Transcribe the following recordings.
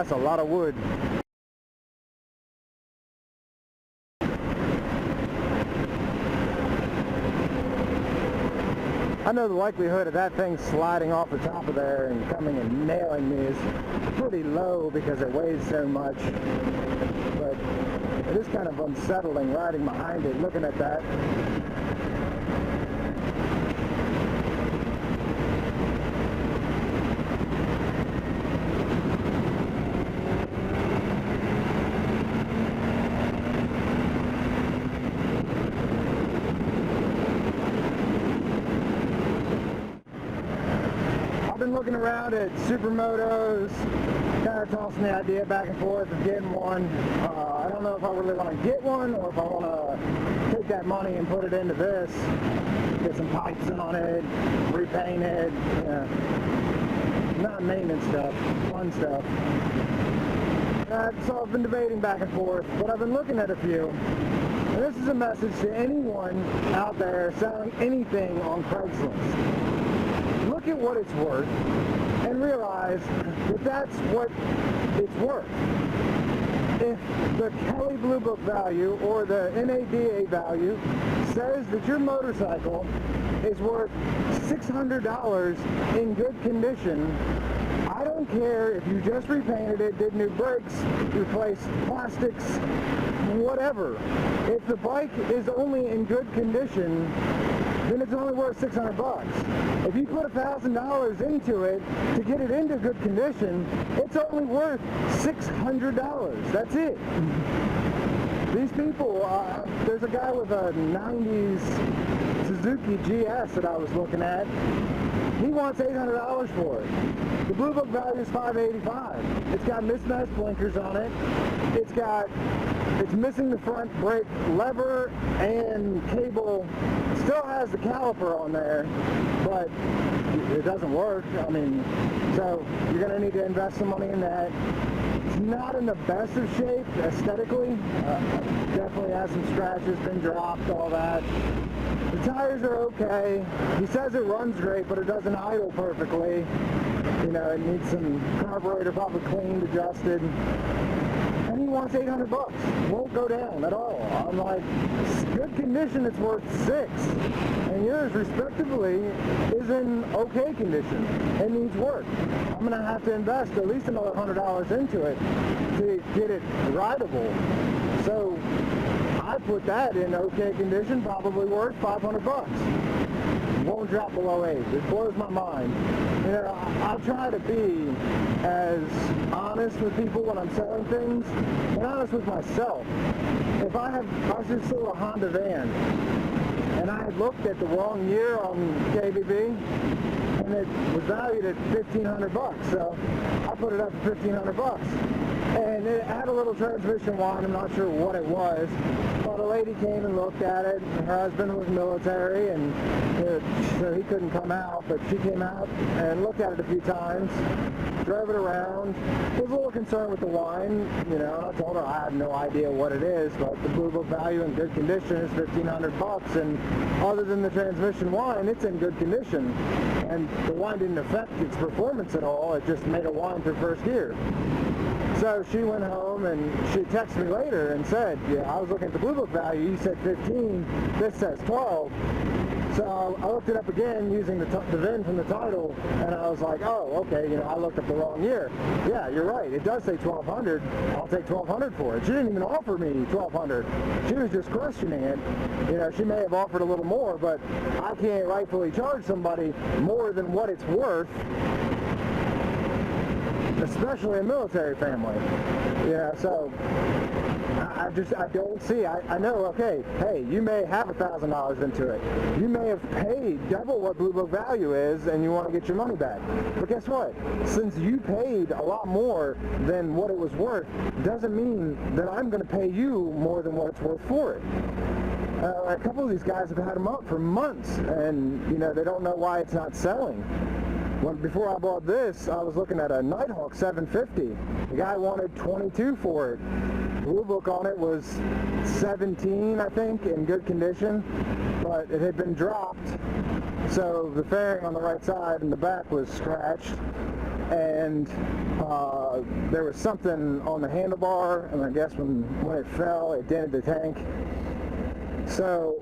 That's a lot of wood. I know the likelihood of that thing sliding off the top of there and coming and nailing me is pretty low because it weighs so much, but it is kind of unsettling riding behind it, looking at that. Looking around at supermotos, kind of tossing the idea back and forth of getting one. I don't know if I really want to get one or if I want to take that money and put it into this, get some pipes on it, repaint it, not maintenance stuff, fun stuff. So I've been debating back and forth, but I've been looking at a few. And this is a message to anyone out there selling anything on Craigslist. Look at what it's worth and realize that that's what it's worth. If the Kelly Blue Book value or the NADA value says that your motorcycle is worth $600 in good condition, I don't care if you just repainted it, did new brakes, replaced plastics, whatever. If the bike is only in good condition, then it's only worth $600. If you put $1,000 into it to get it into good condition, it's only worth $600. That's it. These people, there's a guy with a 90s Suzuki GS that I was looking at. He wants $800 for it. The Blue Book value is $585. It's got mismatched blinkers on it. It's missing the front brake lever and cable. Still has the caliper on there, but it doesn't work. I mean, so you're going to need to invest some money in that. It's not in the best of shape aesthetically. Definitely has some scratches, been dropped, all that. The tires are okay. He says it runs great, but it doesn't idle perfectly. You know, it needs some carburetor probably cleaned, adjusted. And he wants $800. Won't go down at all. I'm like, good condition, it's worth $6. And yours, respectively, is in okay condition. It needs work. I'm going to have to invest at least another $100 into it to get it rideable. So I put that in okay condition, probably worth $500. Won't drop below 8. It blows my mind. You know, I try to be as honest with people when I'm selling things, and honest with myself. If I was just sold a Honda van, and I had looked at the wrong year on KBB, and it was valued at $1,500, so I put it up for $1,500. And it had a little transmission whine, I'm not sure what it was, but a lady came and looked at it. Her husband was military, and so he couldn't come out, but she came out and looked at it a few times, drove it around, was a little concerned with the whine, you know. I told her I have no idea what it is, but the Blue Book value in good condition is $1,500, and other than the transmission whine, it's in good condition. And the whine didn't affect its performance at all, it just made a whine through first gear. So she went home and she texted me later and said, yeah, I was looking at the Blue Book value, you said 15, this says 12. So I looked it up again using the VIN from the title, and I was like, oh, okay, you know, I looked up the wrong year. Yeah, you're right, it does say 1,200, I'll take 1,200 for it. She didn't even offer me 1,200. She was just questioning it. You know, she may have offered a little more, but I can't rightfully charge somebody more than what it's worth, especially a military family. Yeah, so I don't see. I know, okay, hey, you may have $1,000 into it. You may have paid double what Blue Book value is and you want to get your money back. But guess what? Since you paid a lot more than what it was worth, doesn't mean that I'm going to pay you more than what it's worth for it. A couple of these guys have had them up for months, and, you know, they don't know why it's not selling. Before I bought this, I was looking at a Nighthawk 750. The guy wanted $22 for it. Blue Book on it was $17, I think, in good condition, but it had been dropped, so the fairing on the right side and the back was scratched, and there was something on the handlebar, and I guess when it fell, it dented the tank. So,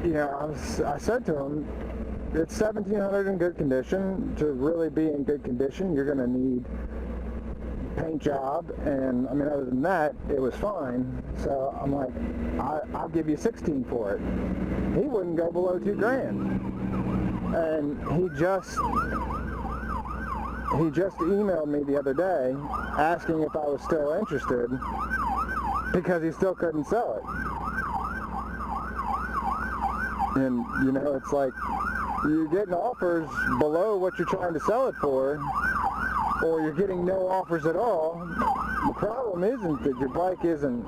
I said to him, it's 1,700 in good condition. To really be in good condition, you're going to need paint job, and other than that, it was fine. So I'm like, I'll give you 16 for it. He wouldn't go below $2,000, and he just emailed me the other day asking if I was still interested because he still couldn't sell it. And it's like you're getting offers below what you're trying to sell it for, or you're getting no offers at all. The problem isn't that your bike isn't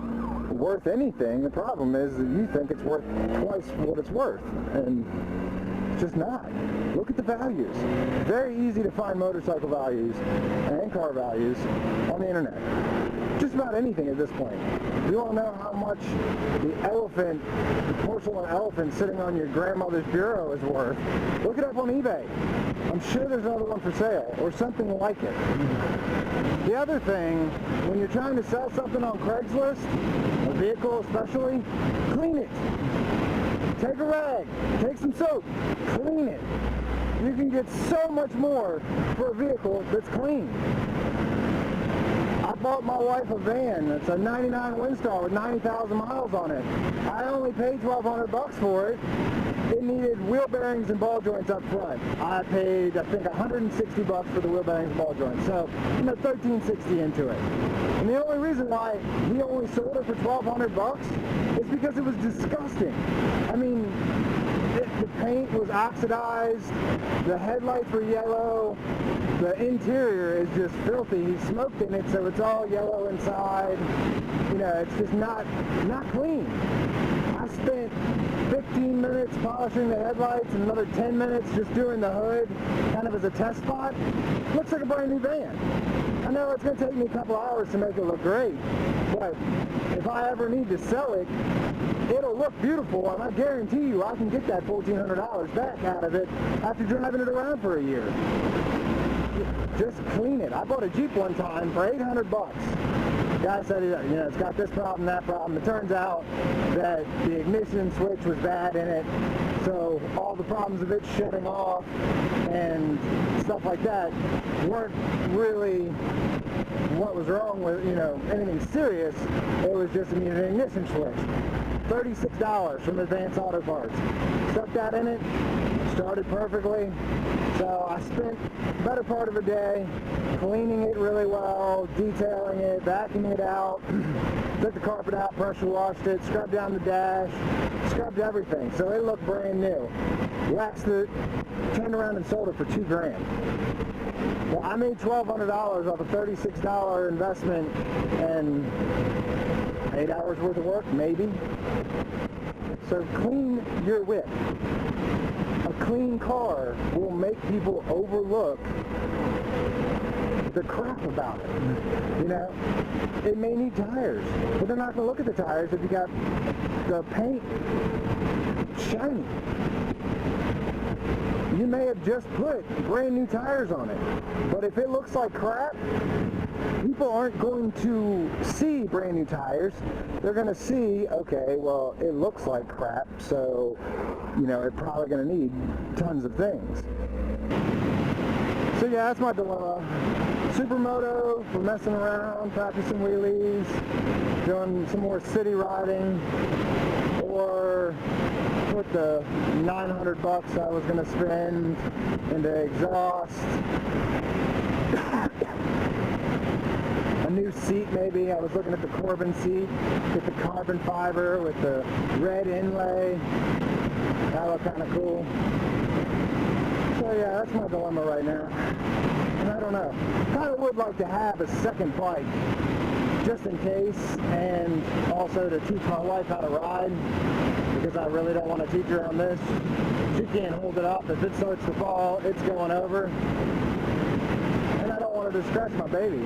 worth anything. The problem is that you think it's worth twice what it's worth, and it's just not. Look at the values. Very easy to find motorcycle values and car values on the internet. Just about anything at this point. You all know how much the porcelain elephant sitting on your grandmother's bureau is worth. Look it up on eBay. I'm sure there's another one for sale, or something like it. The other thing, when you're trying to sell something on Craigslist, a vehicle especially, clean it. Take a rag, take some soap, clean it. You can get so much more for a vehicle that's clean. I bought my wife a van. It's a 99 Windstar with 90,000 miles on it. I only paid $1,200 for it. It needed wheel bearings and ball joints up front. I paid, I think, $160 for the wheel bearings and ball joints. So, $1,360 into it. And the only reason why he only sold it for $1,200 is because it was disgusting. The paint was oxidized, the headlights were yellow, the interior is just filthy. He smoked in it, so it's all yellow inside. It's just not clean. I spent 15 minutes polishing the headlights and another 10 minutes just doing the hood, kind of as a test spot. Looks like a brand new van. I know it's going to take me a couple hours to make it look great, but if I ever need to sell it, it'll look beautiful, and I guarantee you I can get that $1,400 back out of it after driving it around for a year. Just clean it. I bought a Jeep one time for $800. The guy said, it's got this problem, that problem. It turns out that the ignition switch was bad in it, so all the problems of it shutting off and stuff like that weren't really what was wrong with, anything serious. It was just an ignition switch. $36 from Advanced Auto Parts. Stuck that in it, started perfectly. So I spent the better part of a day cleaning it really well, detailing it, vacuuming it out, took the carpet out, pressure washed it, scrubbed down the dash, scrubbed everything. So it looked brand new. Waxed it, turned around and sold it for $2,000. Well, I made $1,200 off a $36 investment and 8 hours worth of work, maybe. So clean your whip. A clean car will make people overlook the crap about it. It may need tires, but they're not going to look at the tires if you got the paint shiny. You may have just put brand new tires on it, but if it looks like crap, people aren't going to see brand new tires. They're going to see, okay, well, it looks like crap, so, it's probably going to need tons of things. So yeah, that's my dilemma. Supermoto for messing around, practicing wheelies, doing some more city riding, or put the $900 I was going to spend into exhaust. A new seat maybe. I was looking at the Corbin seat, get the carbon fiber with the red inlay. That looked kind of cool. So yeah, that's my dilemma right now. And I don't know. Kind of would like to have a second bike just in case, and also to teach my wife how to ride, because I really don't want to teach her on this. She can't hold it up. If it starts to fall, it's going over. And I don't want her to scratch my baby.